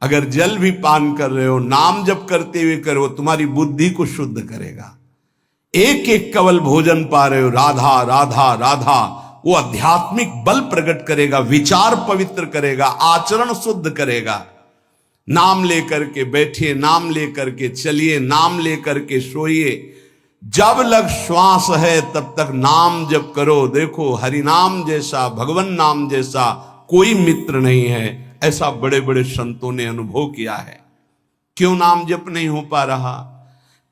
अगर जल भी पान कर रहे हो, नाम जप करते हुए करो, तुम्हारी बुद्धि को शुद्ध करेगा। एक एक कवल भोजन पा रहे हो, राधा राधा राधा, वो आध्यात्मिक बल प्रकट करेगा, विचार पवित्र करेगा, आचरण शुद्ध करेगा। नाम लेकर के बैठिए, नाम लेकर के चलिए, नाम लेकर के सोइए। जब लग श्वास है तब तक नाम जप करो। देखो, हरि नाम जैसा, भगवान नाम जैसा कोई मित्र नहीं है, ऐसा बड़े बड़े संतों ने अनुभव किया है। क्यों नाम जप नहीं हो पा रहा?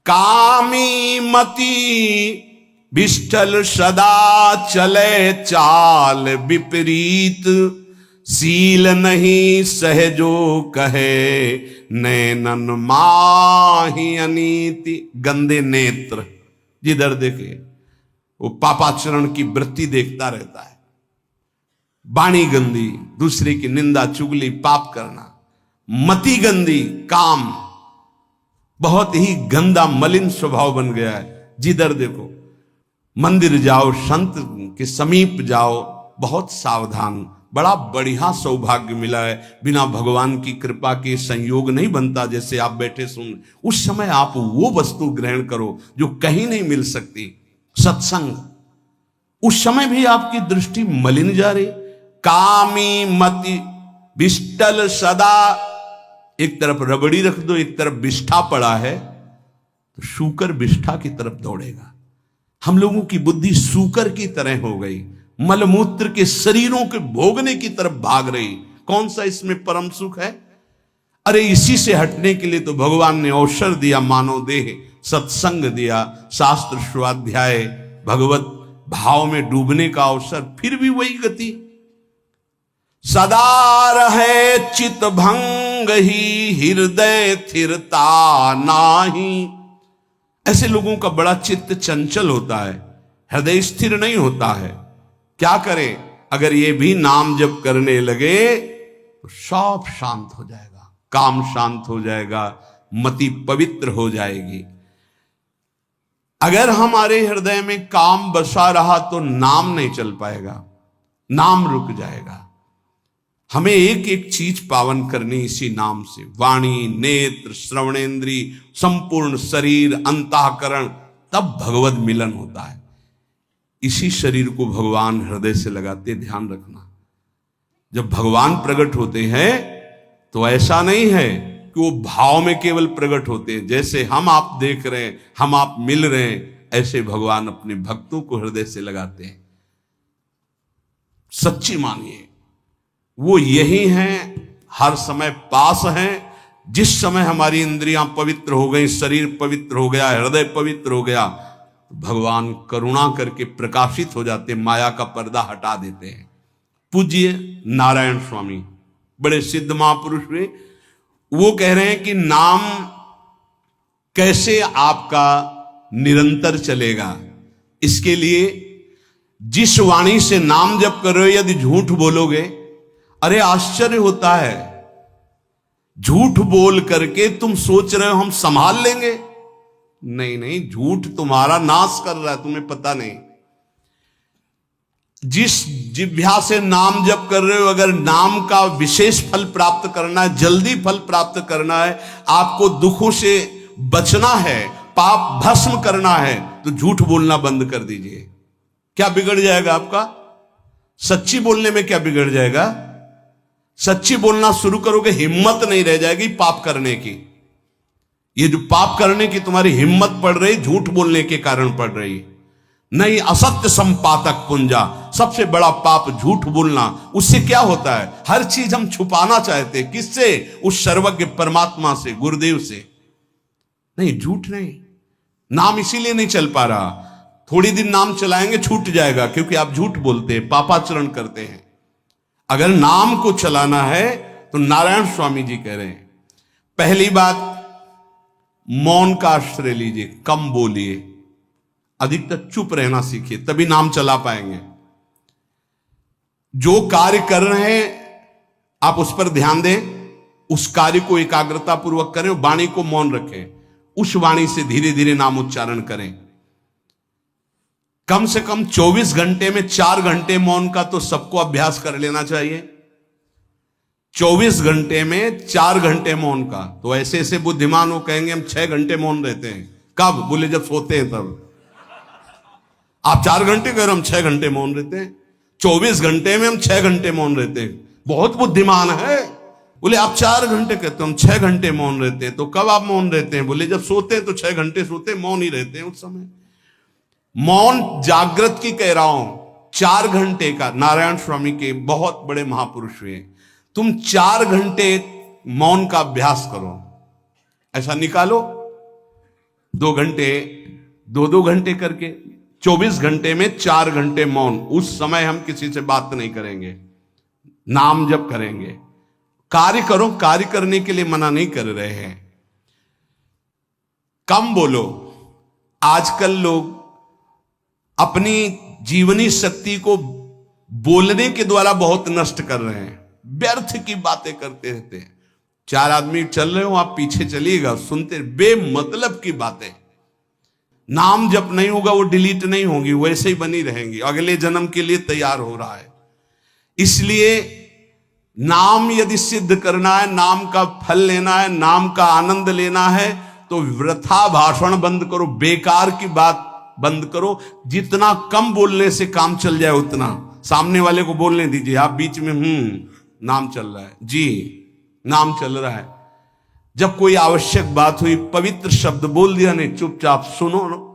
कामी मति विष्ठल सदा चले चाल विपरीत, सील नहीं सहजो कहे नैनन माही अनीति। गंदे नेत्र, जिधर देखे वो पापाचरण की वृत्ति देखता रहता है। वाणी गंदी, दूसरे की निंदा चुगली पाप करना। मति गंदी, काम बहुत ही गंदा मलिन स्वभाव बन गया है। जिधर देखो, मंदिर जाओ, संत के समीप जाओ, बहुत सावधान। बड़ा बढ़िया सौभाग्य मिला है। बिना भगवान की कृपा के संयोग नहीं बनता। जैसे आप बैठे सुन, उस समय आप वो वस्तु ग्रहण करो जो कहीं नहीं मिल सकती, सत्संग। उस समय भी आपकी दृष्टि मलिन जा रही। कामी मति विष्टल सदा, एक तरफ रबड़ी रख दो, एक तरफ विष्ठा पड़ा है, तो शूकर विष्ठा की तरफ दौड़ेगा। हम लोगों की बुद्धि शूकर की तरह हो गई, मलमूत्र के शरीरों के भोगने की तरफ भाग रही। कौन सा इसमें परम सुख है? अरे इसी से हटने के लिए तो भगवान ने अवसर दिया, मानव देह, सत्संग दिया, शास्त्र स्वाध्याय, भगवत भाव में डूबने का अवसर। फिर भी वही गति। सदा रहे चित भंग ही, हृदय स्थिरता नाही। ऐसे लोगों का बड़ा चित्त चंचल होता है, हृदय स्थिर नहीं होता है। क्या करें? अगर ये भी नाम जप करने लगे तो सब शांत हो जाएगा, काम शांत हो जाएगा, मति पवित्र हो जाएगी। अगर हमारे हृदय में काम बसा रहा तो नाम नहीं चल पाएगा, नाम रुक जाएगा। हमें एक एक चीज पावन करनी इसी नाम से। वाणी, नेत्र, श्रवणेन्द्री, संपूर्ण शरीर, अंतःकरण, तब भगवत मिलन होता है। इसी शरीर को भगवान हृदय से लगाते, ध्यान रखना। जब भगवान प्रकट होते हैं तो ऐसा नहीं है कि वो भाव में केवल प्रकट होते हैं। जैसे हम आप देख रहे हैं, हम आप मिल रहे हैं, ऐसे भगवान अपने भक्तों को हृदय से लगाते हैं। सच्ची मानिए, वो यही हैं, हर समय पास हैं। जिस समय हमारी इंद्रियां पवित्र हो गई, शरीर पवित्र हो गया, हृदय पवित्र हो गया, भगवान करुणा करके प्रकाशित हो जाते, माया का पर्दा हटा देते हैं। पूज्य नारायण स्वामी बड़े सिद्ध महापुरुष हुए। वो कह रहे हैं कि नाम कैसे आपका निरंतर चलेगा। इसके लिए जिस वाणी से नाम जप कर रहे हो, यदि झूठ बोलोगे, अरे आश्चर्य होता है, झूठ बोल करके तुम सोच रहे हो हम संभाल लेंगे। नहीं नहीं, झूठ तुम्हारा नाश कर रहा है, तुम्हें पता नहीं। जिस जिह्वा से नाम जप कर रहे हो, अगर नाम का विशेष फल प्राप्त करना है, जल्दी फल प्राप्त करना है, आपको दुखों से बचना है, पाप भस्म करना है, तो झूठ बोलना बंद कर दीजिए। क्या बिगड़ जाएगा आपका? सच्ची बोलने में क्या बिगड़ जाएगा? सच्ची बोलना शुरू करोगे, हिम्मत नहीं रह जाएगी पाप करने की। ये जो पाप करने की तुम्हारी हिम्मत पड़ रही, झूठ बोलने के कारण पड़ रही। नहीं, असत्य संपातक पुंजा, सबसे बड़ा पाप झूठ बोलना। उससे क्या होता है? हर चीज हम छुपाना चाहते हैं। किससे? उस सर्वज्ञ परमात्मा से, गुरुदेव से। नहीं, झूठ नहीं। नाम इसीलिए नहीं चल पा रहा। थोड़ी दिन नाम चलाएंगे, छूट जाएगा, क्योंकि आप झूठ बोलते हैं, पापाचरण करते हैं। अगर नाम को चलाना है तो नारायण स्वामी जी कह रहे हैं, पहली बात, मौन का आश्रय लीजिए, कम बोलिए, अधिकतर चुप रहना सीखिए, तभी नाम चला पाएंगे। जो कार्य कर रहे हैं आप उस पर ध्यान दें, उस कार्य को एकाग्रता पूर्वक करें, वाणी को मौन रखें, उस वाणी से धीरे धीरे नाम उच्चारण करें। कम से कम 24 घंटे में 4 घंटे मौन का तो सबको अभ्यास कर लेना चाहिए। 24 घंटे में 4 घंटे मौन का। तो ऐसे ऐसे बुद्धिमान हो कहेंगे हम 6 घंटे मौन रहते हैं। कब? बोले जब सोते हैं तब। आप 4 घंटे कह रहे हो, हम 6 घंटे मौन रहते हैं। 24 घंटे में हम 6 घंटे मौन रहते हैं। बहुत बुद्धिमान है। बोले आप 4 घंटे कहते हो, हम 6 घंटे मौन रहते हैं। तो कब आप मौन रहते हैं? बोले जब सोते हैं तो 6 घंटे सोते हैं, मौन ही रहते हैं उस समय। मौन जागृत की कह रहा हूं, 4 घंटे का। नारायण स्वामी के बहुत बड़े महापुरुष हुए। तुम 4 घंटे मौन का अभ्यास करो, ऐसा निकालो 2 घंटे, 2 घंटे करके 24 घंटे में 4 घंटे मौन। उस समय हम किसी से बात नहीं करेंगे, नाम जप करेंगे। कार्य करो, कार्य करने के लिए मना नहीं कर रहे हैं। कम बोलो। आजकल लोग अपनी जीवनी शक्ति को बोलने के द्वारा बहुत नष्ट कर रहे हैं। व्यर्थ की बातें करते रहते हैं। 4 आदमी चल रहे हो, आप पीछे चलिएगा, सुनते, बेमतलब की बातें। नाम जप नहीं होगा, वो डिलीट नहीं होंगी, वैसे ही बनी रहेंगी। अगले जन्म के लिए तैयार हो रहा है। इसलिए नाम यदि सिद्ध करना है, नाम का फल लेना है, नाम का आनंद लेना है, तो वृथा भाषण बंद करो, बेकार की बात बंद करो। जितना कम बोलने से काम चल जाए उतना। सामने वाले को बोलने दीजिए, आप बीच में नाम चल रहा है जी, नाम चल रहा है। जब कोई आवश्यक बात हुई, पवित्र शब्द बोल दिया, नहीं चुपचाप सुनो।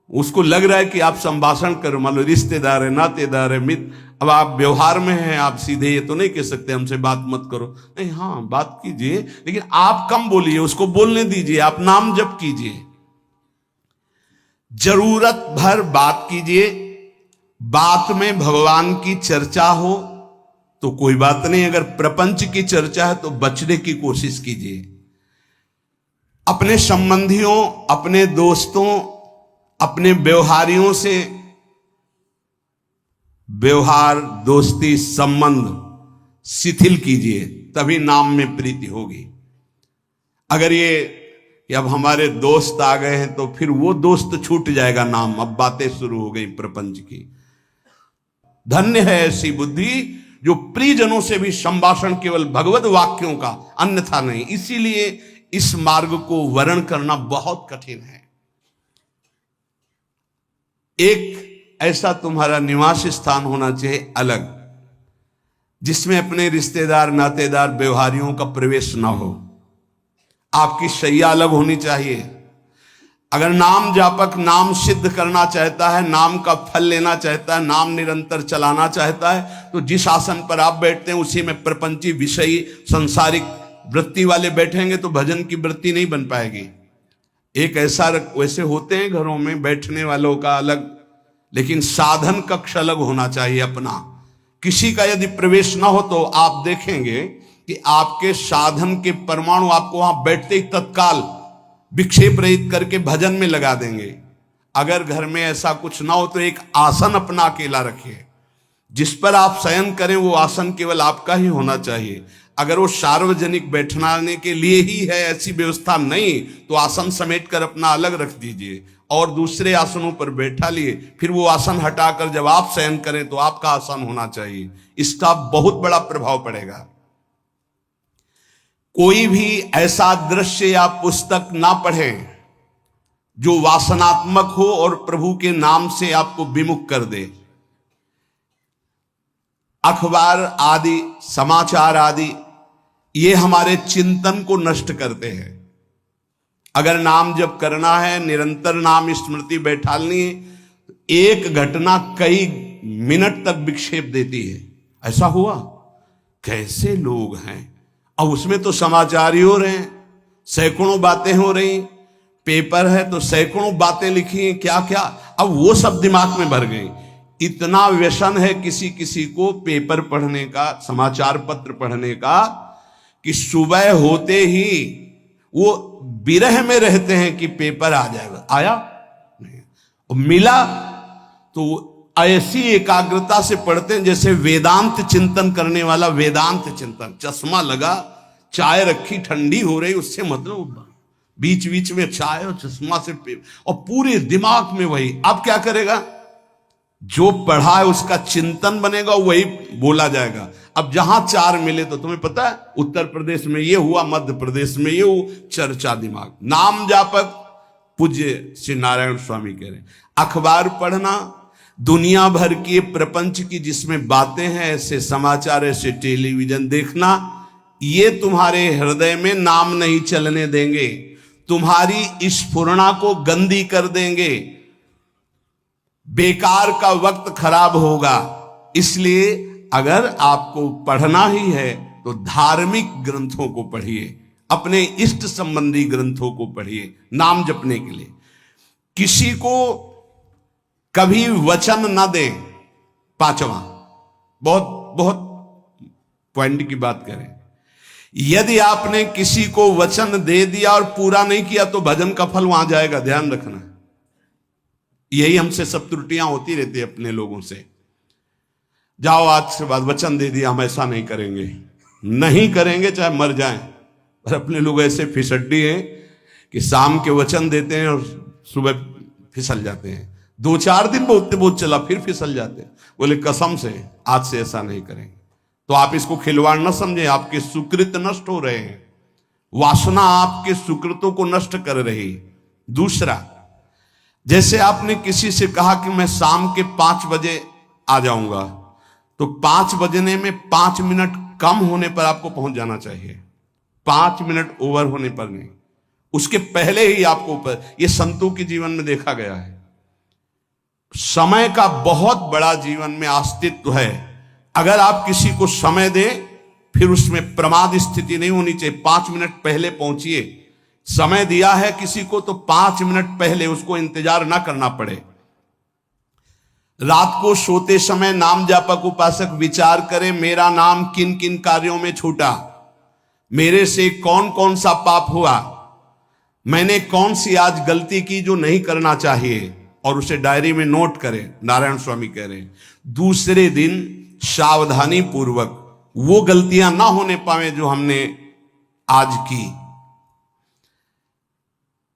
उसको लग रहा है कि आप संभाषण करो, मान लो रिश्तेदार है, नातेदार है, मित्र। अब आप व्यवहार में हैं, आप सीधे ये तो नहीं कह सकते हमसे बात मत करो, नहीं, हाँ बात कीजिए, लेकिन आप कम बोलिए, उसको बोलने दीजिए, आप नाम जप कीजिए। जरूरत भर बात कीजिए। बात में भगवान की चर्चा हो तो कोई बात नहीं, अगर प्रपंच की चर्चा है तो बचने की कोशिश कीजिए। अपने संबंधियों, अपने दोस्तों, अपने व्यवहारियों से व्यवहार, दोस्ती, संबंध शिथिल कीजिए, तभी नाम में प्रीति होगी। अगर ये कि अब हमारे दोस्त आ गए हैं तो फिर वो दोस्त छूट जाएगा नाम, अब बातें शुरू हो गई प्रपंच की। धन्य है ऐसी बुद्धि जो प्रियजनों से भी संभाषण केवल भगवत वाक्यों का, अन्यथा नहीं। इसीलिए इस मार्ग को वर्ण करना बहुत कठिन है। एक ऐसा तुम्हारा निवास स्थान होना चाहिए अलग, जिसमें अपने रिश्तेदार, नातेदार, व्यवहारियों का प्रवेश ना हो। आपकी शैया अलग होनी चाहिए। अगर नाम जापक नाम सिद्ध करना चाहता है, नाम का फल लेना चाहता है, नाम निरंतर चलाना चाहता है, तो जिस आसन पर आप बैठते हैं उसी में प्रपंची, विषयी, संसारिक वृत्ति वाले बैठेंगे तो भजन की वृत्ति नहीं बन पाएगी। एक ऐसा, वैसे होते हैं घरों में बैठने वालों का अलग, लेकिन साधन कक्ष अलग होना चाहिए अपना। किसी का यदि प्रवेश ना हो तो आप देखेंगे कि आपके साधन के परमाणु आपको वहां बैठते ही तत्काल विक्षेप रहित करके भजन में लगा देंगे। अगर घर में ऐसा कुछ ना हो तो एक आसन अपना अकेला रखिए, जिस पर आप शयन करें वो आसन केवल आपका ही होना चाहिए। अगर वो सार्वजनिक बैठने के लिए ही है, ऐसी व्यवस्था नहीं, तो आसन समेट कर अपना अलग रख दीजिए और दूसरे आसनों पर बैठा लिए। फिर वो आसन हटाकर जब आप शयन करें तो आपका आसन होना चाहिए। इसका बहुत बड़ा प्रभाव पड़ेगा। कोई भी ऐसा दृश्य या पुस्तक ना पढ़ें जो वासनात्मक हो और प्रभु के नाम से आपको विमुख कर दे। अखबार आदि, समाचार आदि, ये हमारे चिंतन को नष्ट करते हैं। अगर नाम जप करना है, निरंतर नाम स्मृति बैठालनी है, एक घटना कई मिनट तक विक्षेप देती है। ऐसा हुआ, कैसे लोग हैं। अब उसमें तो समाचार ही हो रहे हैं, सैकड़ों बातें हो रही, पेपर है तो सैकड़ों बातें लिखी हैं, क्या क्या, अब वो सब दिमाग में भर गई। इतना व्यसन है किसी किसी को पेपर पढ़ने का, समाचार पत्र पढ़ने का, कि सुबह होते ही वो विरह में रहते हैं कि पेपर आ जाएगा। आया नहीं, मिला तो ऐसी एकाग्रता से पढ़ते हैं जैसे वेदांत चिंतन करने वाला वेदांत चिंतन। चश्मा लगा, चाय रखी, ठंडी हो रही, उससे मतलब बीच बीच में चाय और चश्मा से और पूरे दिमाग में वही। अब क्या करेगा, जो पढ़ा है उसका चिंतन बनेगा, वही बोला जाएगा। अब जहां चार मिले तो तुम्हें पता है, उत्तर प्रदेश में ये हुआ, मध्य प्रदेश में ये हुआ, चर्चा दिमाग। नाम जापक पूज्य श्री नारायण स्वामी कह रहे हैं, अखबार पढ़ना, दुनिया भर की प्रपंच की जिसमें बातें हैं, ऐसे समाचार, ऐसे टेलीविजन देखना, ये तुम्हारे हृदय में नाम नहीं चलने देंगे, तुम्हारी स्फुरणा को गंदी कर देंगे, बेकार का वक्त खराब होगा। इसलिए अगर आपको पढ़ना ही है तो धार्मिक ग्रंथों को पढ़िए, अपने इष्ट संबंधी ग्रंथों को पढ़िए नाम जपने के लिए। किसी को कभी वचन न दें। पांचवा, बहुत बहुत पॉइंट की बात करें, यदि आपने किसी को वचन दे दिया और पूरा नहीं किया तो भजन का फल वहां जाएगा, ध्यान रखना। यही हमसे सब त्रुटियां होती रहती है अपने लोगों से। जाओ आज से बाद वचन दे दिया, हम ऐसा नहीं करेंगे, नहीं करेंगे चाहे मर जाएं। और अपने लोग ऐसे फिसड्डी हैं कि शाम के वचन देते हैं और सुबह फिसल जाते हैं, 2-4 दिन बोलते बहुत चला फिर फिसल जाते हैं। बोले कसम से आज से ऐसा नहीं करेंगे। तो आप इसको खिलवाड़ न समझें, आपके सुकृत नष्ट हो रहे हैं, वासना आपके सुकृतों को नष्ट कर रही। दूसरा, जैसे आपने किसी से कहा कि मैं शाम के 5 बजे आ जाऊंगा, तो 5 बजने में 5 मिनट कम होने पर आपको पहुंच जाना चाहिए, 5 मिनट ओवर होने पर नहीं, उसके पहले ही आपको ऊपर। यह संतों के जीवन में देखा गया है। समय का बहुत बड़ा जीवन में अस्तित्व है। अगर आप किसी को समय दें फिर उसमें प्रमाद स्थिति नहीं होनी चाहिए। 5 मिनट पहले पहुंचिए। समय दिया है किसी को तो 5 मिनट पहले उसको इंतजार ना करना पड़े। रात को सोते समय नाम जापक उपासक विचार करें, मेरा नाम किन किन कार्यों में छूटा, मेरे से कौन कौन सा पाप हुआ, मैंने कौन सी आज गलती की जो नहीं करना चाहिए, और उसे डायरी में नोट करें। नारायण स्वामी कह रहे हैं दूसरे दिन सावधानी पूर्वक वो गलतियां ना होने पावे जो हमने आज की।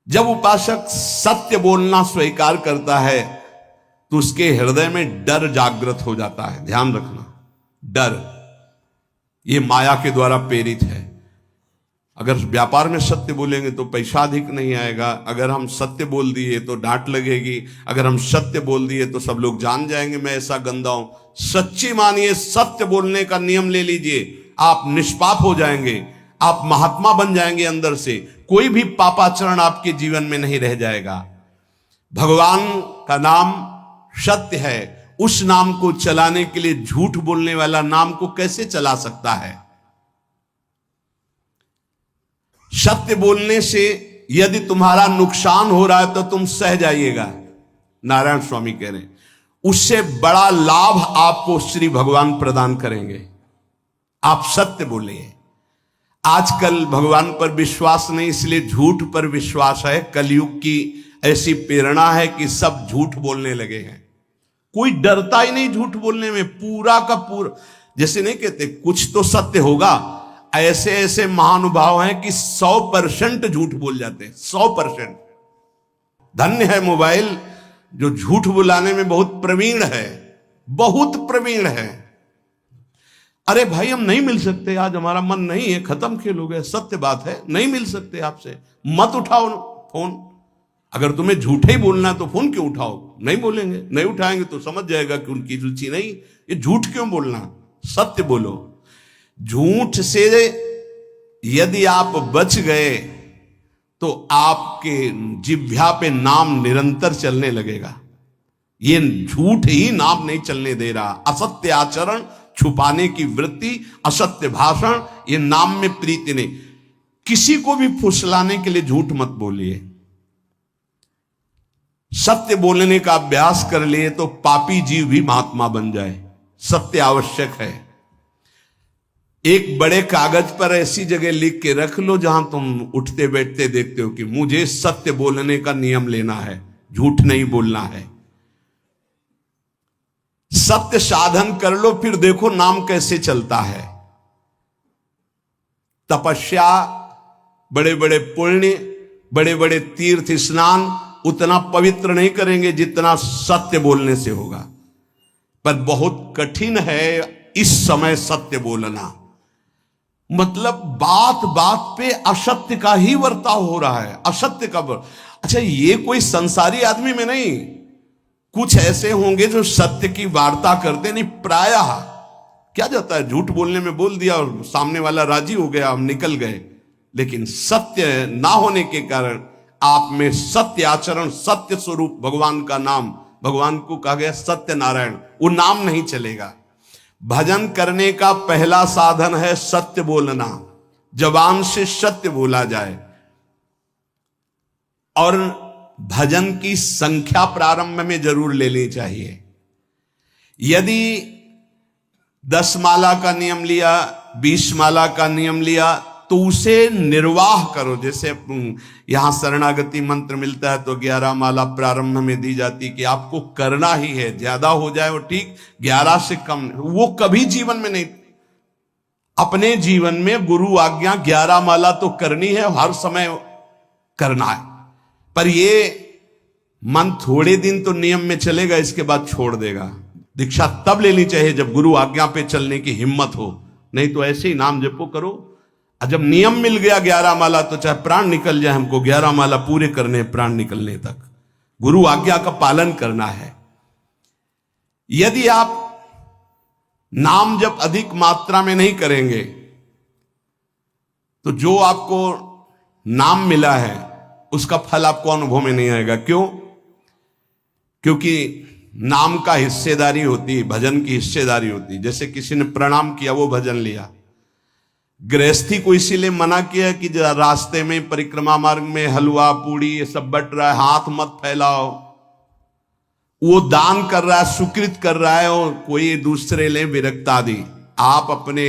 जब उपासक सत्य बोलना स्वीकार करता है तो उसके हृदय में डर जागृत हो जाता है। ध्यान रखना, डर ये माया के द्वारा प्रेरित है। अगर व्यापार में सत्य बोलेंगे तो पैसा अधिक नहीं आएगा, अगर हम सत्य बोल दिए तो डांट लगेगी, अगर हम सत्य बोल दिए तो सब लोग जान जाएंगे मैं ऐसा गंदा हूं। सच्ची मानिए, सत्य बोलने का नियम ले लीजिए, आप निष्पाप हो जाएंगे, आप महात्मा बन जाएंगे अंदर से, कोई भी पापाचरण आपके जीवन में नहीं रह जाएगा। भगवान का नाम सत्य है, उस नाम को चलाने के लिए झूठ बोलने वाला नाम को कैसे चला सकता है। सत्य बोलने से यदि तुम्हारा नुकसान हो रहा है तो तुम सह जाइएगा। नारायण स्वामी कह रहे हैं उससे बड़ा लाभ आपको श्री भगवान प्रदान करेंगे। आप सत्य बोलिए। आजकल भगवान पर विश्वास नहीं, इसलिए झूठ पर विश्वास है। कलयुग की ऐसी प्रेरणा है कि सब झूठ बोलने लगे हैं, कोई डरता ही नहीं झूठ बोलने में। पूरा का पूरा, जैसे नहीं कहते कुछ तो सत्य होगा, ऐसे ऐसे महानुभाव हैं कि 100% झूठ बोल जाते हैं, 100%। धन्य है मोबाइल जो झूठ बुलाने में बहुत प्रवीण है, बहुत प्रवीण है। अरे भाई हम नहीं मिल सकते, आज हमारा मन नहीं है, खत्म खेल हो गया, सत्य बात है, नहीं मिल सकते आपसे, मत उठाओ फोन। अगर तुम्हें झूठे ही बोलना है तो फोन क्यों उठाओ, नहीं बोलेंगे, नहीं उठाएंगे तो समझ जाएगा कि उनकी रुचि नहीं। ये झूठ क्यों बोलना, सत्य बोलो। झूठ से यदि आप बच गए तो आपके जिह्वा पे नाम निरंतर चलने लगेगा। ये झूठ ही नाम नहीं चलने दे रहा। असत्य आचरण, छुपाने की वृत्ति, असत्य भाषण, ये नाम में प्रीति नहीं। किसी को भी फुसलाने के लिए झूठ मत बोलिए। सत्य बोलने का अभ्यास कर लिए तो पापी जीव भी महात्मा बन जाए। सत्य आवश्यक है। एक बड़े कागज पर ऐसी जगह लिख के रख लो जहां तुम उठते बैठते देखते हो कि मुझे सत्य बोलने का नियम लेना है, झूठ नहीं बोलना है। सत्य साधन कर लो, फिर देखो नाम कैसे चलता है। तपस्या, बड़े बड़े पुण्य, बड़े बड़े तीर्थ स्नान उतना पवित्र नहीं करेंगे जितना सत्य बोलने से होगा। पर बहुत कठिन है इस समय सत्य बोलना। मतलब बात बात पे असत्य का ही वर्ताव हो रहा है, असत्य का अच्छा, ये कोई संसारी आदमी में नहीं, कुछ ऐसे होंगे जो सत्य की वार्ता करते नहीं। प्रायः क्या जाता है, झूठ बोलने में बोल दिया और सामने वाला राजी हो गया, हम निकल गए। लेकिन सत्य ना होने के कारण आप में सत्य आचरण, सत्य स्वरूप भगवान का नाम, भगवान को कहा गया सत्य नारायण, वो नाम नहीं चलेगा। भजन करने का पहला साधन है सत्य बोलना, जबान से सत्य बोला जाए। और भजन की संख्या प्रारंभ में जरूर लेनी चाहिए। यदि 10 माला का नियम लिया, 20 माला का नियम लिया, तो उसे निर्वाह करो। जैसे यहां शरणागति मंत्र मिलता है तो 11 माला प्रारंभ में दी जाती कि आपको करना ही है, ज्यादा हो जाए वो ठीक, 11 से कम वो कभी जीवन में नहीं। अपने जीवन में गुरु आज्ञा 11 माला तो करनी है, हर समय करना है। पर ये मन थोड़े दिन तो नियम में चलेगा, इसके बाद छोड़ देगा। दीक्षा तब लेनी चाहिए जब गुरु आज्ञा पे चलने की हिम्मत हो, नहीं तो ऐसे ही नाम जपो करो। और जब नियम मिल गया 11 माला, तो चाहे प्राण निकल जाए, हमको 11 माला पूरे करने, प्राण निकलने तक गुरु आज्ञा का पालन करना है। यदि आप नाम जप अधिक मात्रा में नहीं करेंगे तो जो आपको नाम मिला है उसका फल आपको अनुभव में नहीं आएगा। क्यों? क्योंकि नाम का हिस्सेदारी होती है, भजन की हिस्सेदारी होती है। जैसे किसी ने प्रणाम किया, वो भजन लिया। गृहस्थी को इसीलिए मना किया कि रास्ते में परिक्रमा मार्ग में हलवा पूड़ी ये सब बट रहा है, हाथ मत फैलाओ। वो दान कर रहा है, सुकृत कर रहा है, और कोई दूसरे ले विरक्त आदि। आप अपने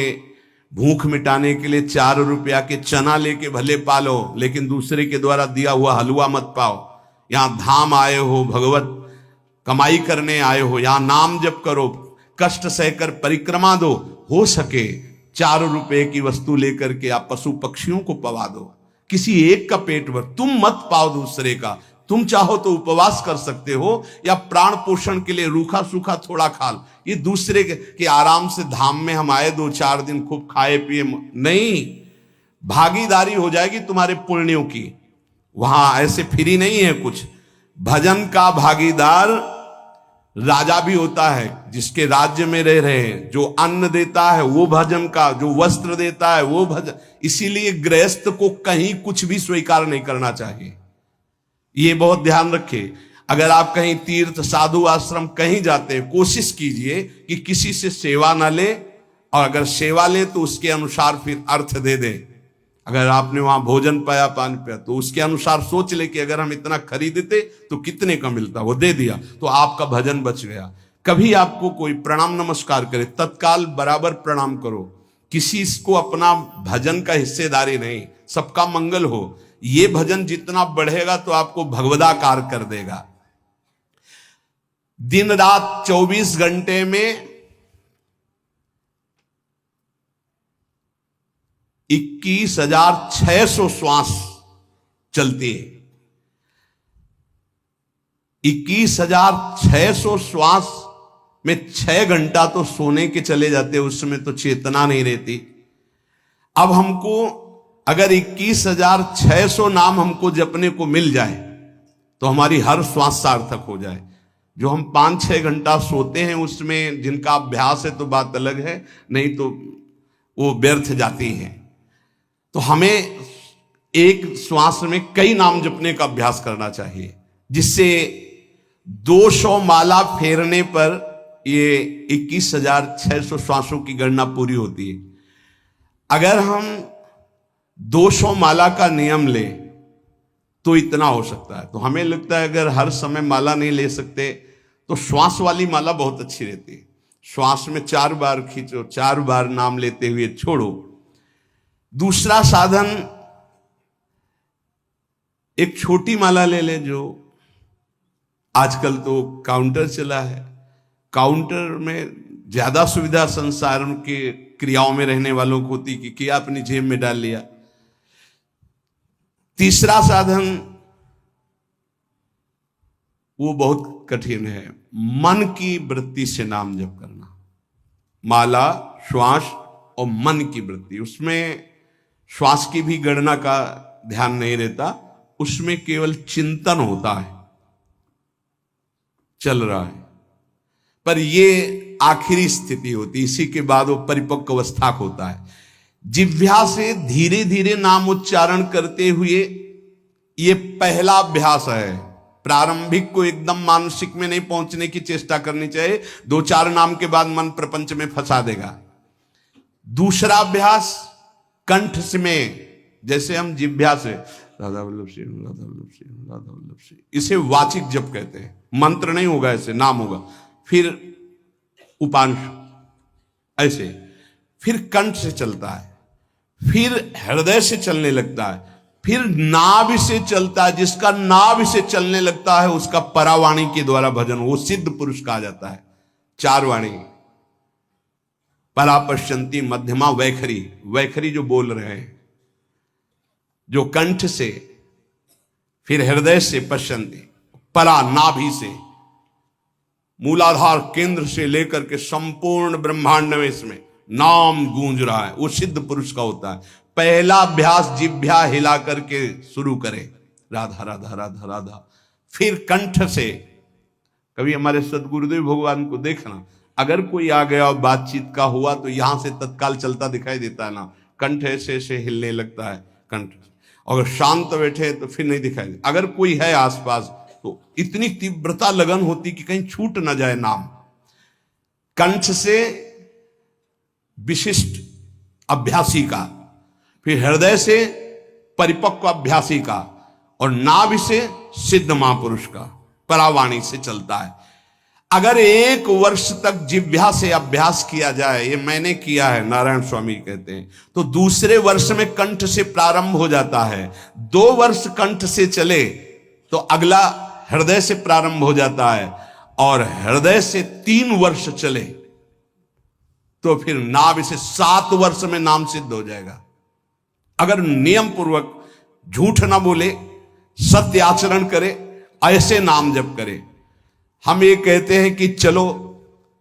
भूख मिटाने के लिए 4 रुपया के चना लेके भले पालो, लेकिन दूसरे के द्वारा दिया हुआ हलवा मत पाओ। यहां धाम आए हो, भगवत कमाई करने आए हो, यहां नाम जप करो, कष्ट सहकर परिक्रमा दो। हो सके 4 रुपए की वस्तु लेकर के आप पशु पक्षियों को पवा दो, किसी एक का पेट भर, तुम मत पाओ दूसरे का। तुम चाहो तो उपवास कर सकते हो, या प्राण पोषण के लिए रूखा सूखा थोड़ा खा लो। ये दूसरे के आराम से धाम में हम आए 2-4 दिन खूब खाए पिए नहीं, भागीदारी हो जाएगी तुम्हारे पुण्यों की। वहां ऐसे फ्री नहीं है कुछ। भजन का भागीदार राजा भी होता है, जिसके राज्य में रह रहे हैं। जो अन्न देता है वो भजन का, जो वस्त्र देता है वो भजन। इसीलिए गृहस्थ को कहीं कुछ भी स्वीकार नहीं करना चाहिए, ये बहुत ध्यान रखिए। अगर आप कहीं तीर्थ साधु आश्रम कहीं जाते हैं, कोशिश कीजिए कि किसी से सेवा ना ले, और अगर सेवा ले तो उसके अनुसार फिर अर्थ दे दे। अगर आपने वहां भोजन पाया, पान पाया, तो उसके अनुसार सोच ले कि अगर हम इतना खरीदते तो कितने का मिलता, वो दे दिया तो आपका भजन बच गया। कभी आपको कोई प्रणाम नमस्कार करे, तत्काल बराबर प्रणाम करो। किसी को अपना भजन का हिस्सेदारी नहीं, सबका मंगल हो। ये भजन जितना बढ़ेगा तो आपको भगवदाकार कर देगा। दिन रात 24 घंटे में 21,600 श्वास चलती है। 21,600 श्वास में 6 घंटा तो सोने के चले जाते, उसमें तो चेतना नहीं रहती। अब हमको अगर 21,600 नाम हमको जपने को मिल जाए तो हमारी हर श्वास सार्थक हो जाए। जो हम 5-6 घंटा सोते हैं उसमें जिनका अभ्यास है तो बात अलग है, नहीं तो वो व्यर्थ जाती है। तो हमें एक श्वास में कई नाम जपने का अभ्यास करना चाहिए, जिससे 200 माला फेरने पर ये 21,600 श्वासों की गणना पूरी होती है। अगर हम 200 माला का नियम ले तो इतना हो सकता है। तो हमें लगता है अगर हर समय माला नहीं ले सकते तो श्वास वाली माला बहुत अच्छी रहती है। श्वास में 4 बार खींचो, 4 बार नाम लेते हुए छोड़ो। दूसरा साधन, एक छोटी माला ले ले, जो आजकल तो काउंटर चला है। काउंटर में ज्यादा सुविधा संसार के क्रियाओं में रहने वालों को होती कि क्या अपनी जेब में डाल लिया। तीसरा साधन वो बहुत कठिन है, मन की वृत्ति से नाम जप करना। माला, श्वास और मन की वृत्ति। उसमें श्वास की भी गणना का ध्यान नहीं रहता, उसमें केवल चिंतन होता है, चल रहा है। पर ये आखिरी स्थिति होती, इसी के बाद वो परिपक्व अवस्था होता है। जिह्वा से धीरे धीरे नाम उच्चारण करते हुए ये पहला अभ्यास है। प्रारंभिक को एकदम मानसिक में नहीं पहुंचने की चेष्टा करनी चाहिए, 2-4 नाम के बाद मन प्रपंच में फंसा देगा। दूसरा अभ्यास कंठ से में, जैसे हम जिह्वा से राधा वल्लभ श्री राधा वल्लभ श्री राधा वल्लभ श्री, इसे वाचिक जप कहते हैं। मंत्र नहीं होगा, ऐसे नाम होगा। फिर उपांश ऐसे, फिर कंठ से चलता है, फिर हृदय से चलने लगता है, फिर नाभि से चलता है। जिसका नाभि से चलने लगता है उसका परावाणी के द्वारा भजन, वो सिद्ध पुरुष कहा जाता है। 4 वाणी, परा, पश्यंती, मध्यमा, वैखरी। वैखरी जो बोल रहे हैं, जो कंठ से, फिर हृदय से पश्यंती, परा नाभि से, मूलाधार केंद्र से लेकर के संपूर्ण ब्रह्मांड में इसमें नाम गूंज रहा है, वो सिद्ध पुरुष का होता है। पहला अभ्यास जिह्वा हिला करके शुरू करें, राधा राधा राधा राधा। फिर कंठ से, कभी हमारे सदगुरुदेव भगवान को देखना, अगर कोई आ गया और बातचीत का हुआ तो यहां से तत्काल चलता दिखाई देता है ना, कंठ ऐसे ऐसे हिलने लगता है कंठ। अगर शांत बैठे तो फिर नहीं दिखाई दे। अगर कोई है आसपास तो इतनी तीव्रता लगन होती कि कहीं छूट ना जाए नाम। कंठ से विशिष्ट अभ्यासी का, फिर हृदय से परिपक्व अभ्यासी का, और नाभि से सिद्ध महापुरुष का, परावाणी से चलता है। अगर 1 वर्ष तक जिह्वा से अभ्यास किया जाए, ये मैंने किया है, नारायण स्वामी कहते हैं, तो दूसरे वर्ष में कंठ से प्रारंभ हो जाता है। 2 वर्ष कंठ से चले तो अगला हृदय से प्रारंभ हो जाता है, और हृदय से 3 वर्ष चले तो फिर नाभि से 7 वर्ष में नाम सिद्ध हो जाएगा। अगर नियम पूर्वक झूठ ना बोले, सत्य आचरण करे, ऐसे नाम जप करे। हम ये कहते हैं कि चलो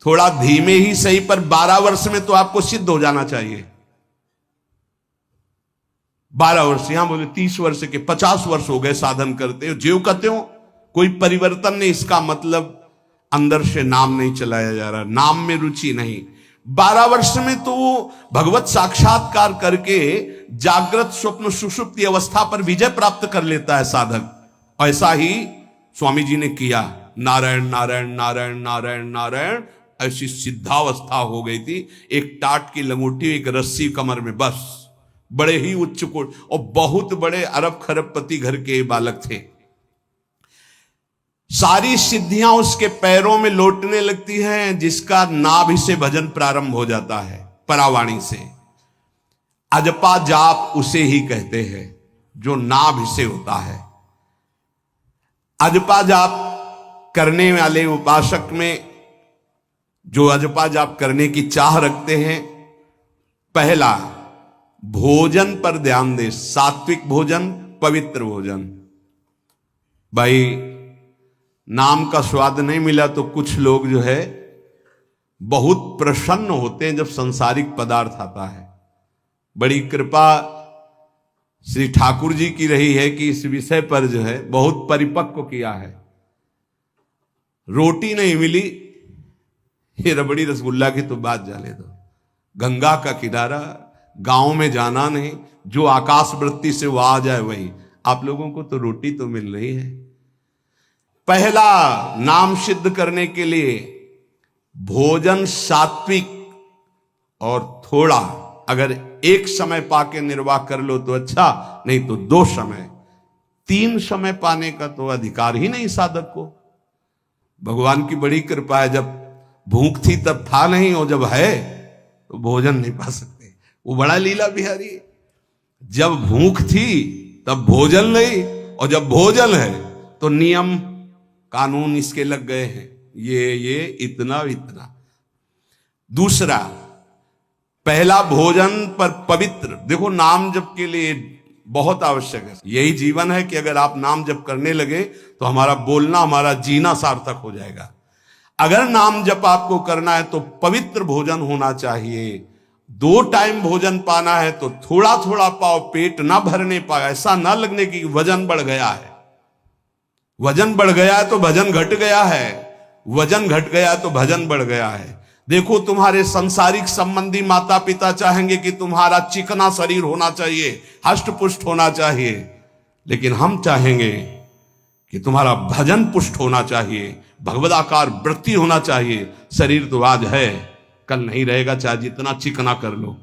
थोड़ा धीमे ही सही, पर 12 वर्ष में तो आपको सिद्ध हो जाना चाहिए। 12 वर्ष, यहां बोले 30 वर्ष के, 50 वर्ष हो गए साधन करते हो, ज्यों कहते हो कोई परिवर्तन नहीं। इसका मतलब अंदर से नाम नहीं चलाया जा रहा, नाम में रुचि नहीं। 12 वर्ष में तो वो भगवत साक्षात्कार करके जागृत स्वप्न सुषुप्ति अवस्था पर विजय प्राप्त कर लेता है साधक। ऐसा ही स्वामी जी ने किया। नारायण नारायण नारायण नारायण नारायण, ऐसी सिद्धावस्था हो गई थी। एक टाट की लंगोटी, एक रस्सी कमर में, बस। बड़े ही उच्च कोट और बहुत बड़े अरब खरबपति घर के बालक थे। सारी सिद्धियां उसके पैरों में लौटने लगती हैं, जिसका नाभि से भजन प्रारंभ हो जाता है, परावाणी से। अजपा जाप उसे ही कहते हैं जो नाभि से होता है। अजपा जाप करने वाले उपासक में जो अजपा जाप करने की चाह रखते हैं, पहला भोजन पर ध्यान दे। सात्विक भोजन, पवित्र भोजन। भाई नाम का स्वाद नहीं मिला तो कुछ लोग जो है बहुत प्रसन्न होते हैं जब सांसारिक पदार्थ आता है। बड़ी कृपा श्री ठाकुर जी की रही है कि इस विषय पर जो है बहुत परिपक्व किया है। रोटी नहीं मिली, ये रबड़ी रसगुल्ला की तो बात जाने दो। गंगा का किनारा, गांव में जाना नहीं, जो आकाश वृत्ति से वो आ जाए वही। आप लोगों को तो रोटी तो मिल रही है। पहला नाम सिद्ध करने के लिए भोजन सात्विक और थोड़ा, अगर एक समय पाके निर्वाह कर लो तो अच्छा, नहीं तो 2 समय। 3 समय पाने का तो अधिकार ही नहीं साधक को। भगवान की बड़ी कृपा है, जब भूख थी तब था नहीं, और जब है तो भोजन नहीं पा सकते। वो बड़ा लीला बिहारी। जब भूख थी तब भोजन नहीं, और जब भोजन है तो नियम कानून इसके लग गए हैं, ये इतना इतना। दूसरा, पहला भोजन पर पवित्र। देखो नाम जप के लिए बहुत आवश्यक है। यही जीवन है कि अगर आप नाम जप करने लगे तो हमारा बोलना, हमारा जीना सार्थक हो जाएगा। अगर नाम जप आपको करना है तो पवित्र भोजन होना चाहिए। 2 टाइम भोजन पाना है तो थोड़ा थोड़ा पाओ, पेट ना भरने पाए, ऐसा ना लगने की वजन बढ़ गया है। वजन बढ़ गया है तो भजन घट गया है, वजन घट गया है तो भजन बढ़ गया है। देखो, तुम्हारे संसारिक संबंधी माता पिता चाहेंगे कि तुम्हारा चिकना शरीर होना चाहिए, हष्ट पुष्ट होना चाहिए, लेकिन हम चाहेंगे कि तुम्हारा भजन पुष्ट होना चाहिए, भगवदाकार वृत्ति होना चाहिए। शरीर तो आज है, कल नहीं रहेगा, चाहे जितना चिकना कर लो।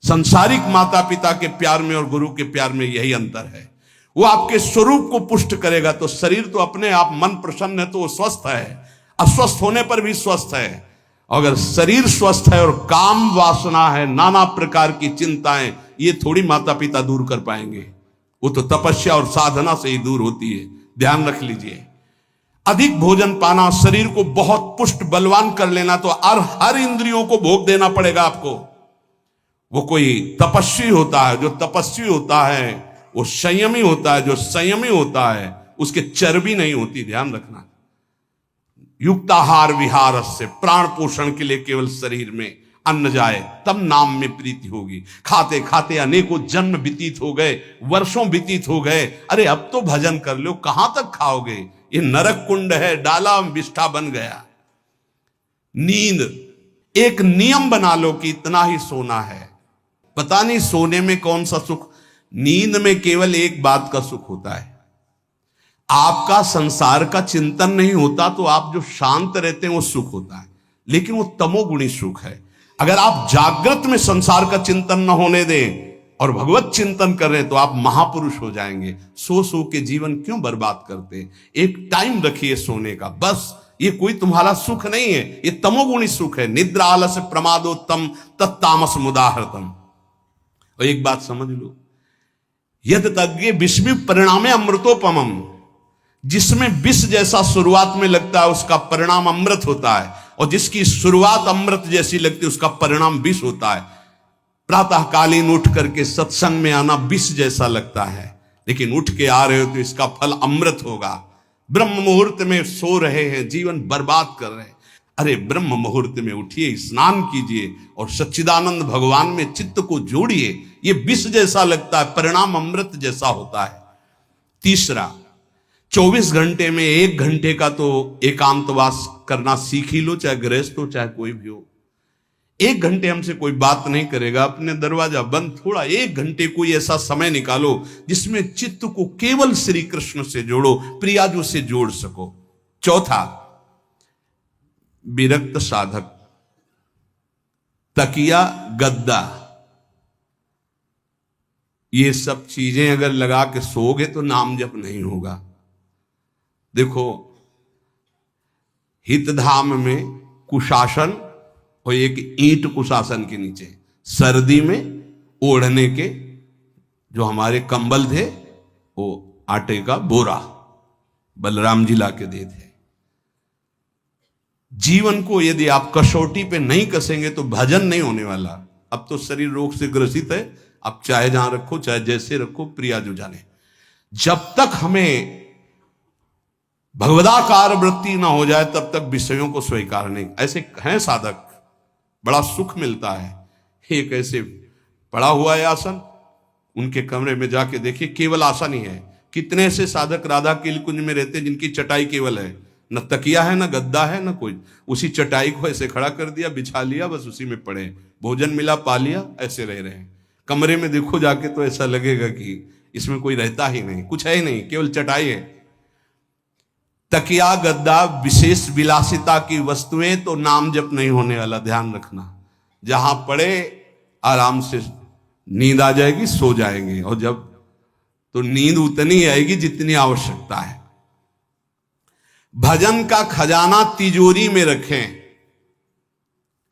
संसारिक माता पिता के प्यार में और गुरु के प्यार में यही अंतर है। वो आपके स्वरूप को पुष्ट करेगा तो शरीर तो अपने आप, मन प्रसन्न है तो वो स्वस्थ है, अस्वस्थ होने पर भी स्वस्थ है। अगर शरीर स्वस्थ है और काम वासना है, नाना प्रकार की चिंताएं, ये थोड़ी माता पिता दूर कर पाएंगे। वो तो तपस्या और साधना से ही दूर होती है, ध्यान रख लीजिए। अधिक भोजन पाना, शरीर को बहुत पुष्ट बलवान कर लेना, तो हर इंद्रियों को भोग देना पड़ेगा आपको। वो कोई तपस्वी होता है, जो तपस्वी होता है वो संयमी होता है, जो संयमी होता है उसके चर्बी नहीं होती, ध्यान रखना। युक्ताहार विहार से, प्राण पोषण के लिए केवल शरीर में अन्न जाए तब नाम में प्रीति होगी। खाते खाते अनेकों जन्म व्यतीत हो गए, वर्षों व्यतीत हो गए, अरे अब तो भजन कर लो, कहां तक खाओगे? ये नरक कुंड है, डाला विष्ठा बन गया। नींद, एक नियम बना लो कि इतना ही सोना है। पता नहीं सोने में कौन सा सुख, नींद में केवल एक बात का सुख होता है, आपका संसार का चिंतन नहीं होता, तो आप जो शांत रहते हैं वो सुख होता है, लेकिन वो तमोगुणी सुख है। अगर आप जागृत में संसार का चिंतन न होने दें और भगवत चिंतन कर रहे हैं तो आप महापुरुष हो जाएंगे। सो सो के जीवन क्यों बर्बाद करते? एक टाइम रखिए सोने का, बस। ये कोई तुम्हारा सुख नहीं है, ये तमोगुणी सुख है। निद्रा आलस्य प्रमादोत्तम तत्तामस मुदाहृतम। और एक बात समझ लो, यद तज्ञे विषमी परिणामे अमृतोपमम, जिसमें विष जैसा शुरुआत में लगता है उसका परिणाम अमृत होता है, और जिसकी शुरुआत अमृत जैसी लगती है उसका परिणाम विष होता है। प्रातःकालीन उठ करके सत्संग में आना विष जैसा लगता है, लेकिन उठ के आ रहे हो तो इसका फल अमृत होगा। ब्रह्म मुहूर्त में सो रहे हैं, जीवन बर्बाद कर रहे हैं, अरे ब्रह्म मुहूर्त में उठिए, स्नान कीजिए और सच्चिदानंद भगवान में चित्त को जोड़िए। ये विष जैसा लगता है, परिणाम अमृत जैसा होता है। तीसरा, 24 घंटे में 1 घंटे का तो एकांतवास करना सीख ही लो, चाहे गृहस्थ हो चाहे कोई भी हो। 1 घंटे हमसे कोई बात नहीं करेगा, अपने दरवाजा बंद, थोड़ा 1 घंटे कोई ऐसा समय निकालो जिसमें चित्त को केवल श्री कृष्ण से जोड़ो, प्रियाजू से जोड़ सको। चौथा, विरक्त साधक, तकिया गद्दा, ये सब चीजें अगर लगा के सोओगे तो नाम जप नहीं होगा। देखो, हितधाम में कुशासन और एक ईंट कुशासन के नीचे, सर्दी में ओढ़ने के जो हमारे कंबल थे वो आटे का बोरा बलराम जी ला के दे थे। जीवन को यदि आप कसौटी पे नहीं कसेंगे तो भजन नहीं होने वाला। अब तो शरीर रोग से ग्रसित है, आप चाहे जहां रखो चाहे जैसे रखो, प्रिया जो जाने। जब तक हमें भगवदाकार वृत्ति ना हो जाए तब तक विषयों को स्वीकार नहीं। ऐसे हैं साधक, बड़ा सुख मिलता है। एक ऐसे पड़ा हुआ है आसन, उनके कमरे में जाके देखिए, केवल आसन ही है। कितने ऐसे साधक राधा के कुंज में रहते हैं जिनकी चटाई केवल है, न तकिया है न गद्दा है न कोई, उसी चटाई को ऐसे खड़ा कर दिया, बिछा लिया, बस उसी में पड़े, भोजन मिला पा लिया, ऐसे रह रहे हैं। कमरे में देखो जाके तो ऐसा लगेगा कि इसमें कोई रहता ही नहीं, कुछ है ही नहीं, केवल चटाई है। तकिया गद्दा विशेष विलासिता की वस्तुएं, तो नाम जप नहीं होने वाला, ध्यान रखना। जहां पड़े आराम से नींद आ जाएगी, सो जाएंगे, और जब तो नींद उतनी आएगी जितनी आवश्यकता है। भजन का खजाना तिजोरी में रखें,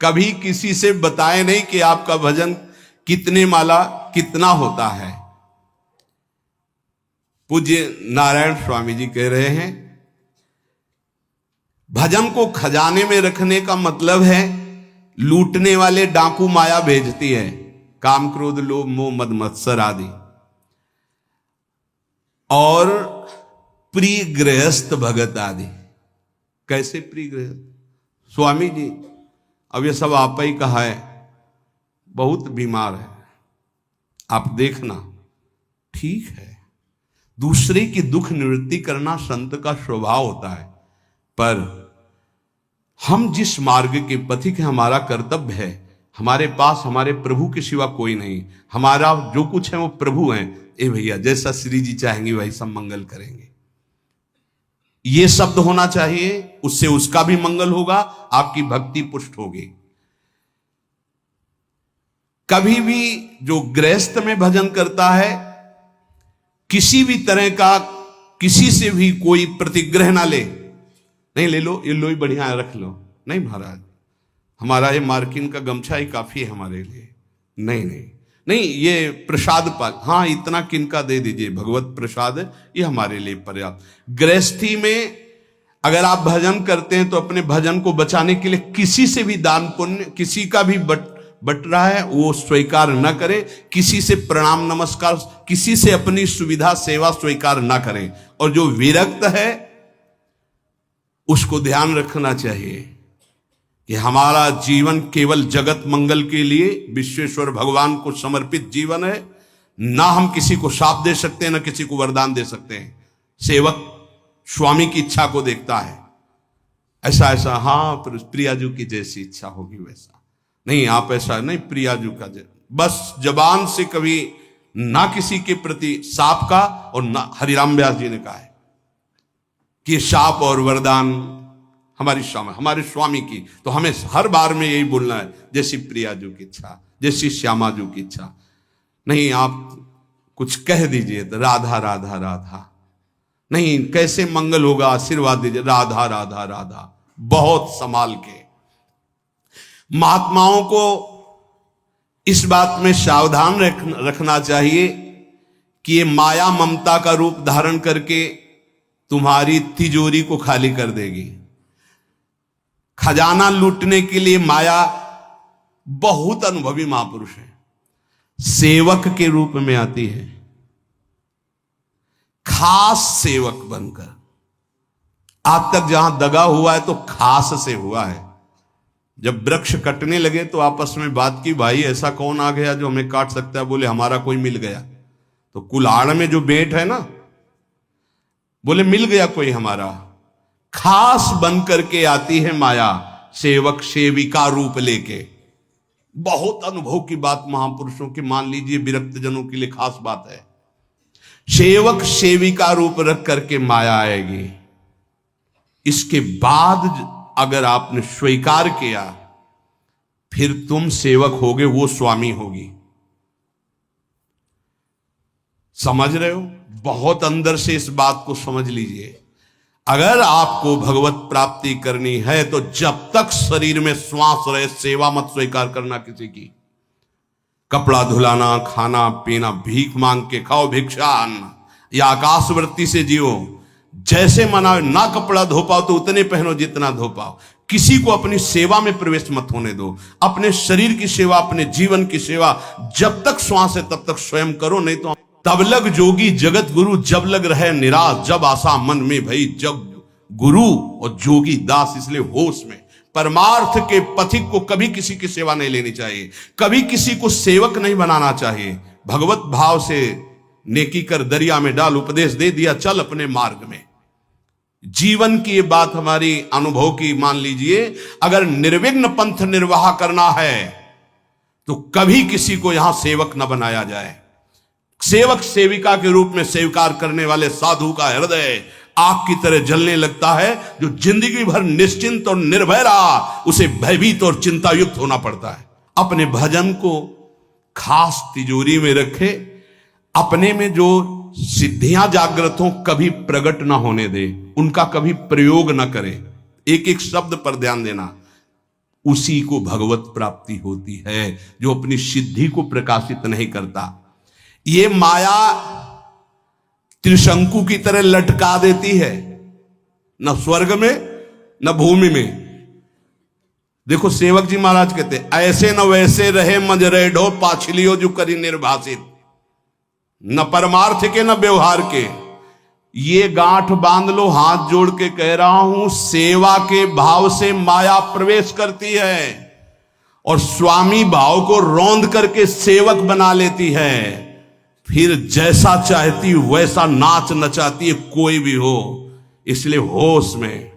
कभी किसी से बताएं नहीं कि आपका भजन कितने माला कितना होता है। पूज्य नारायण स्वामी जी कह रहे हैं, भजन को खजाने में रखने का मतलब है लूटने वाले डाकू माया भेजती है, काम क्रोध लोभ मोह मद मत्सर आदि, और प्रिय गृहस्थ भगत आदि। कैसे प्रिय गृहस्थ? स्वामी जी अब ये सब आप ही कहा है, बहुत बीमार है, आप देखना। ठीक है, दूसरे की दुख निवृत्ति करना संत का स्वभाव होता है, पर हम जिस मार्ग के पथिक हैं, हमारा कर्तव्य है, हमारे पास हमारे प्रभु के सिवा कोई नहीं, हमारा जो कुछ है वो प्रभु हैं। ए भैया, जैसा श्री जी चाहेंगे वही सब मंगल करेंगे, ये शब्द होना चाहिए, उससे उसका भी मंगल होगा, आपकी भक्ति पुष्ट होगी। कभी भी जो गृहस्थ में भजन करता है, किसी भी तरह का किसी से भी कोई प्रतिग्रह ना ले, नहीं ले लो, ये लो ही बढ़िया है, रख लो, नहीं महाराज हमारा ये मार्किन का गमछा ही काफी है हमारे लिए, नहीं नहीं नहीं, ये प्रसाद पाल, हाँ इतना किनका दे दीजिए, भगवत प्रसाद ये हमारे लिए पर्याप्त। गृहस्थी में अगर आप भजन करते हैं तो अपने भजन को बचाने के लिए किसी से भी दान पुण्य, किसी का भी बट रहा है वो स्वीकार न करें, किसी से प्रणाम नमस्कार, किसी से अपनी सुविधा सेवा स्वीकार न करें। और जो विरक्त है उसको ध्यान रखना चाहिए कि हमारा जीवन केवल जगत मंगल के लिए विश्वेश्वर भगवान को समर्पित जीवन है, ना हम किसी को शाप दे सकते हैं, ना किसी को वरदान दे सकते हैं। सेवक स्वामी की इच्छा को देखता है, ऐसा ऐसा, हाँ प्रियाजू की जैसी इच्छा होगी वैसा नहीं, आप ऐसा नहीं, प्रियाजू का बस जबान से कभी ना किसी के प्रति शाप का, और ना हरिराम व्यास जी ने कहा है कि शाप और वरदान हमारे स्वामी की, तो हमें हर बार में यही बोलना है, जैसी प्रियाजू की इच्छा, जैसी श्यामाजू की इच्छा। नहीं आप कुछ कह दीजिए तो राधा राधा राधा, नहीं कैसे मंगल होगा, आशीर्वाद दीजिए राधा राधा राधा, बहुत संभाल के। महात्माओं को इस बात में सावधान रखना चाहिए कि ये माया ममता का रूप धारण करके तुम्हारी तिजोरी को खाली कर देगी। खजाना लूटने के लिए माया बहुत अनुभवी महापुरुष है, सेवक के रूप में आती है, खास सेवक बनकर। आज तक जहां दगा हुआ है तो खास से हुआ है। जब वृक्ष कटने लगे तो आपस में बात की, भाई ऐसा कौन आ गया जो हमें काट सकता है? बोले हमारा कोई मिल गया। तो कुल्हाड़ में जो बेंट है ना, बोले मिल गया कोई हमारा। खास बन करके आती है माया, सेवक सेविका रूप लेके। बहुत अनुभव की बात महापुरुषों की, मान लीजिए विरक्त जनों के लिए खास बात है। सेवक सेविका रूप रख करके माया आएगी। इसके बाद अगर आपने स्वीकार किया, फिर तुम सेवक होगे, वो स्वामी होगी। समझ रहे हो? बहुत अंदर से इस बात को समझ लीजिए। अगर आपको भगवत प्राप्ति करनी है तो जब तक शरीर में श्वास रहे, सेवा मत स्वीकार करना किसी की। कपड़ा धुलाना, खाना पीना, भीख मांग के खाओ, भिक्षा अन्न, या आकाशवृत्ति से जियो, जैसे मना। ना कपड़ा धो पाओ तो उतने पहनो जितना धो पाओ। किसी को अपनी सेवा में प्रवेश मत होने दो। अपने शरीर की सेवा, अपने जीवन की सेवा जब तक श्वास है तब तक स्वयं करो, नहीं तो तब लग जोगी जगत गुरु, जब लग रहे निराश, जब आशा मन में भई, जब गुरु और जोगी दास। इसलिए होश में परमार्थ के पथिक को कभी किसी की सेवा नहीं लेनी चाहिए, कभी किसी को सेवक नहीं बनाना चाहिए। भगवत भाव से नेकी कर दरिया में डाल, उपदेश दे दिया, चल अपने मार्ग में। जीवन की ये बात हमारी अनुभव की मान लीजिए। अगर निर्विघ्न पंथ निर्वाह करना है तो कभी किसी को यहां सेवक न बनाया जाए। सेवक सेविका के रूप में स्वीकार करने वाले साधु का हृदय आग की तरह जलने लगता है। जो जिंदगी भर निश्चिंत और निर्भय रहा, उसे भयभीत और चिंतायुक्त होना पड़ता है। अपने भजन को खास तिजोरी में रखे, अपने में जो सिद्धियां जागृत हो कभी प्रकट ना होने दे, उनका कभी प्रयोग ना करे। एक एक शब्द पर ध्यान देना। उसी को भगवत प्राप्ति होती है जो अपनी सिद्धि को प्रकाशित नहीं करता। ये माया त्रिशंकु की तरह लटका देती है, न स्वर्ग में न भूमि में। देखो सेवक जी महाराज कहते, ऐसे न वैसे रहे मजरे ढो, पाछलियो जो करी निर्भाषित। न परमार्थ के न व्यवहार के, ये गांठ बांध लो, हाथ जोड़ के कह रहा हूं, सेवा के भाव से माया प्रवेश करती है और स्वामी भाव को रौंद करके सेवक बना लेती है। फिर जैसा चाहती वैसा नाच नचाती है, कोई भी हो। इसलिए होश में,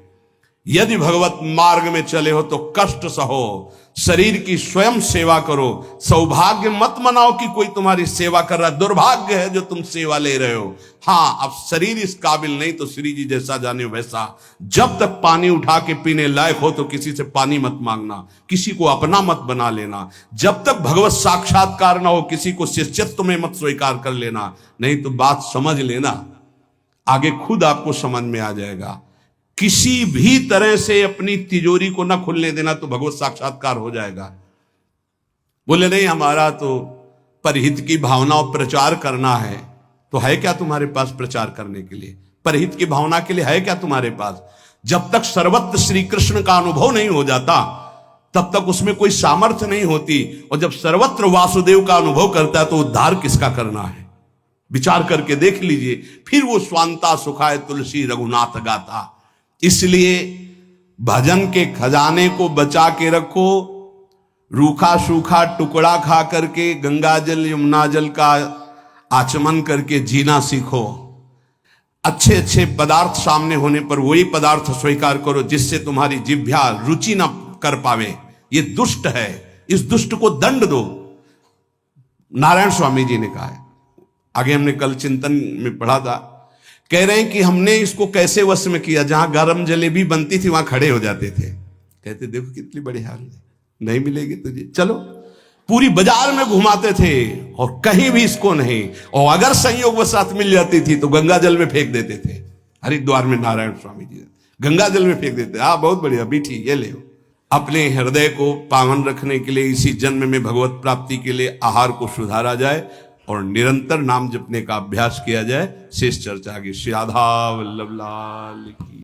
यदि भगवत मार्ग में चले हो तो कष्ट सहो, शरीर की स्वयं सेवा करो। सौभाग्य मत मनाओ कि कोई तुम्हारी सेवा कर रहा है, दुर्भाग्य है जो तुम सेवा ले रहे हो। हाँ, अब शरीर इस काबिल नहीं तो श्री जी जैसा जाने वैसा। जब तक पानी उठा के पीने लायक हो तो किसी से पानी मत मांगना, किसी को अपना मत बना लेना। जब तक भगवत साक्षात्कार ना हो किसी को शिष्यत्व में मत स्वीकार कर लेना, नहीं तो बात समझ लेना, आगे खुद आपको समझ में आ जाएगा। किसी भी तरह से अपनी तिजोरी को ना खुलने देना तो भगवत साक्षात्कार हो जाएगा। बोले नहीं, हमारा तो परहित की भावना और प्रचार करना है, तो है क्या तुम्हारे पास प्रचार करने के लिए? परहित की भावना के लिए है क्या तुम्हारे पास? जब तक सर्वत्र श्री कृष्ण का अनुभव नहीं हो जाता तब तक उसमें कोई सामर्थ्य नहीं होती, और जब सर्वत्र वासुदेव का अनुभव करता है तो उद्धार किसका करना है? विचार करके देख लीजिए। फिर वो स्वांता सुखाय तुलसी रघुनाथ गाथा। इसलिए भजन के खजाने को बचा के रखो। रूखा सूखा टुकड़ा खा करके गंगा जल यमुना जल का आचमन करके जीना सीखो। अच्छे अच्छे पदार्थ सामने होने पर वही पदार्थ स्वीकार करो जिससे तुम्हारी जिह्वा रुचि ना कर पावे। ये दुष्ट है, इस दुष्ट को दंड दो। नारायण स्वामी जी ने कहा है, आगे हमने कल चिंतन में पढ़ा था, कह रहे हैं कि हमने इसको कैसे वश में किया। जहां गरम जलेबी बनती थी वहां खड़े हो जाते थे, कहते देखो कितनी बड़ी हाल है, नहीं मिलेगी तुझे, चलो। पूरी बाजार में घुमाते थे और कहीं भी इसको नहीं, और अगर संयोग वसात मिल जाती थी तो गंगा जल में फेंक देते थे। हरिद्वार में नारायण स्वामी जी गंगा जल में फेंक देते। हाँ, बहुत बढ़िया बीठी, ये ले। अपने हृदय को पावन रखने के लिए इसी जन्म में भगवत प्राप्ति के लिए आहार को सुधारा जाए और निरंतर नाम जपने का अभ्यास किया जाए। शेष चर्चा की। श्री राधा वल्लभ लाल की।